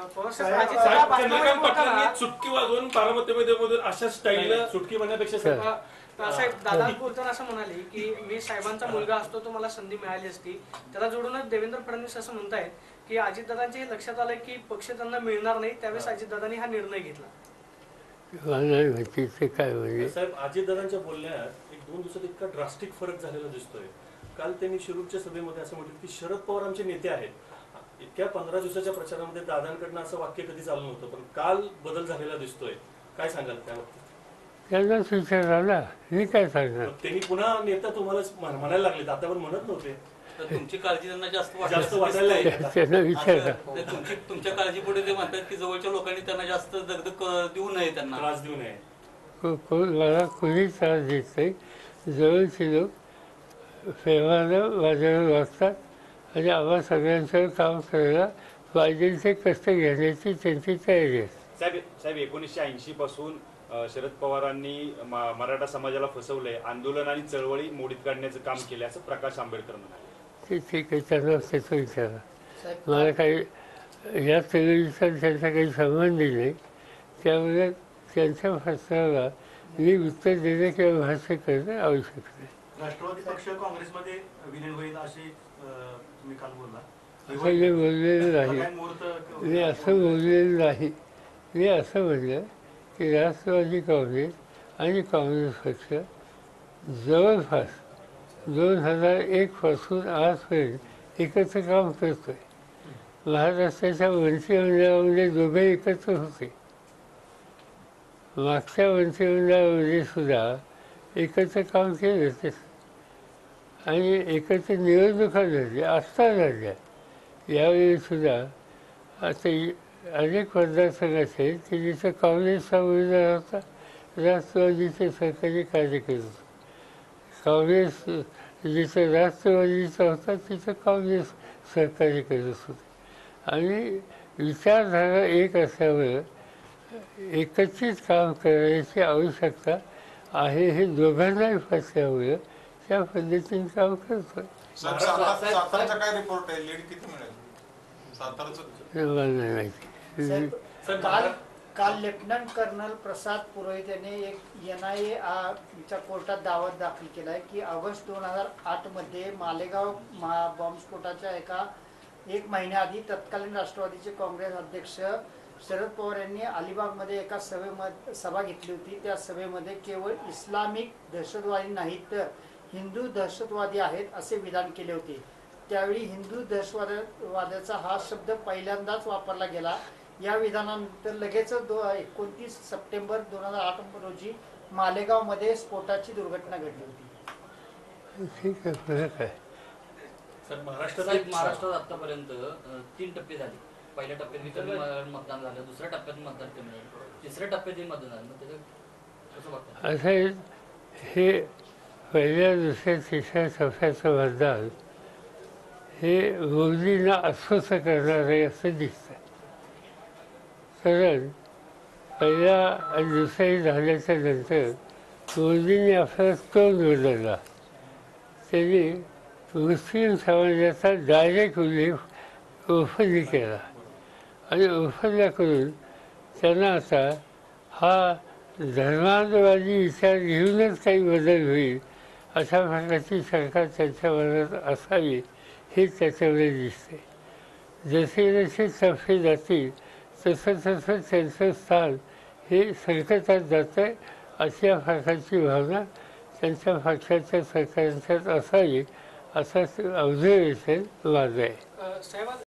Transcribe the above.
चंद्रकांत पाटलांनी चुटकी वाजवून बारामतीमध्ये अशा स्टाईलनं चुटकी म्हणण्यापेक्षा साहेब दादा बोलताना असं म्हणाले की मी साहेबांचा मुलगा असतो तो मला संधी मिळाली असती. त्याला जोडूनच देवेंद्र फडणवीस असं म्हणतायत की अजितदादांच्या हे लक्षात आलं की पक्ष त्यांना मिळणार नाही, त्यावेळेस अजितदादांनी हा निर्णय घेतला. काय म्हणजे साहेब अजितदादांच्या बोलण्यात एक 2 दिवसात इतका ड्रास्टिक फरक झालेला दिसतोय. काल त्यांनी शिरूरच्या सभेमध्ये असं म्हटलं की शरद पवार आमचे नेते आहेत. इतक्या 15 दिवसाच्या प्रचारामध्ये दादांकडनं असं वाक्य कधी चालू नव्हतं, पण काल बदल झालेला दिसतोय. काय सांगाल त्याबाबतीत? त्यांनाच विचारायला मी काय सांगणार. त्यांनी पुन्हा नेता तुम्हाला म्हणायला लागले, आतावर म्हणत नव्हते. तुमची काळजी त्यांना जास्त वाटायला त्यांना विचारा. तुमच्या काळजीपुढे ते म्हणतात की जवळच्या लोकांनी त्यांना जास्त दगदग देऊ नये, त्यांना त्रास देऊ नये. मला कोणी त्रास देत नाही. जवळचे लोक प्रेमानं माझ्यावर वागतात आणि आम्हा सगळ्यांचं काम करायला पाहिजे ते कष्ट घेण्याची त्यांची तयारी आहे. साहेब 1980 पासून शरद पवारांनी मराठा समाजाला फसवलंय, आंदोलन आणि चळवळी मोडीत काढण्याचं काम केलं असं प्रकाश आंबेडकर म्हणाले. ते ठीक आहे, त्यांना त्याचं विचारा. मला काही या चळवळीचा त्यांचा काही संबंध नाही. त्यामुळे त्यांच्या प्रश्नाला मी उत्तर देणे किंवा भाष्य करणे आवश्यक नाही. राष्ट्रवादी पक्ष काँग्रेसमध्ये विलीन होईल अशी तुम्ही काल बोलला. असं मी बोललेलं नाही. मी असं बोललेलं नाही. मी असं म्हणलं की राष्ट्रवादी काँग्रेस आणि काँग्रेस पक्ष जवळपास 2001 पासून आजपर्यंत एकत्र काम करतोय. महाराष्ट्राच्या मंत्रिमंडळामध्ये दोघे एकत्र होते. मागच्या मंत्रिमंडळामध्ये सुद्धा एकत्र काम केलं ते आणि एकत्र निवडणुका झाल्या, आत्ता झाल्या. यावेळी सुद्धा आता अनेक मतदारसंघ आहेत की जिथं काँग्रेसचा उमेदवार होता, राष्ट्रवादीचे सरकारी कार्यकर्ते होते. काँग्रेस जिथं राष्ट्रवादीचा होता तिथं काँग्रेस सहकार्य करत होते. आणि विचारधारा एक असल्यामुळं एकत्रित काम करण्याची आवश्यकता आहे हे दोघांनाही फसल्यामुळं त्या पद्धतीने काम करतो. साताराचा काय रिपोर्ट आहे? लीड किती मिळेल साताराचं? मला नाही माहिती. काल लेफ्टनंट कर्नल प्रसाद पुरोहित यांनी एक NIA च्या कोर्टात दावा दाखल केला आहे की ऑगस्ट 2008 मध्ये मालेगाव बॉम्बस्फोटाच्या एक महिन्याआधी तत्कालीन राष्ट्रवादीचे काँग्रेस अध्यक्ष शरद पवार यांनी अलिबागमध्ये एका सभा घेतली होती. त्या सभेमध्ये केवळ इस्लामिक दहशतवादी नाहीत तर हिंदू दहशतवादी आहेत असे विधान केले होते. त्यावेळी हिंदू दहशतवादाचा हा शब्द पहिल्यांदाच वापरला गेला. या विधानानंतर लगेच 29 सप्टेंबर 2008 रोजी मालेगावमध्ये स्फोटाची दुर्घटना घडली होती. ठीक आहे, फरक आहे. महाराष्ट्रात आतापर्यंत 3 टप्पे झाले. पहिल्या टप्प्यात कमी मतदान झालं, दुसऱ्या टप्प्यात मतदान कमी झालं, तिसऱ्या टप्प्यातही मतदान झालं. कसं बघतात? असं हे पहिल्या, दुसऱ्या, तिसऱ्या टप्प्याचं मतदान हे मोदींना अस्वस्थ करणार आहे असं दिसतं. कारण पहिल्या आणि दुसऱ्याही झाल्याच्या नंतर मोदींनी आपला तोल बदलला. त्यांनी मुस्लिम समाजाचा डायरेक्ट उल्लेख ओपनली केला आणि ओपनला करून त्यांना आता हा धर्मांतरवादी विचार घेऊनच काही बदल होईल अशा प्रकारची सरकार त्यांच्या मनात असावी हे त्याच्यामध्ये दिसते. जसे जसे टप्पे जातील तसं तसं त्यांचं स्थान हे संकटात जातं अशा प्रकारची भावना त्यांच्या पक्षाच्या सरकारांच्यात असावी असा ऑब्झर्वेशन माझं आहे. साहेब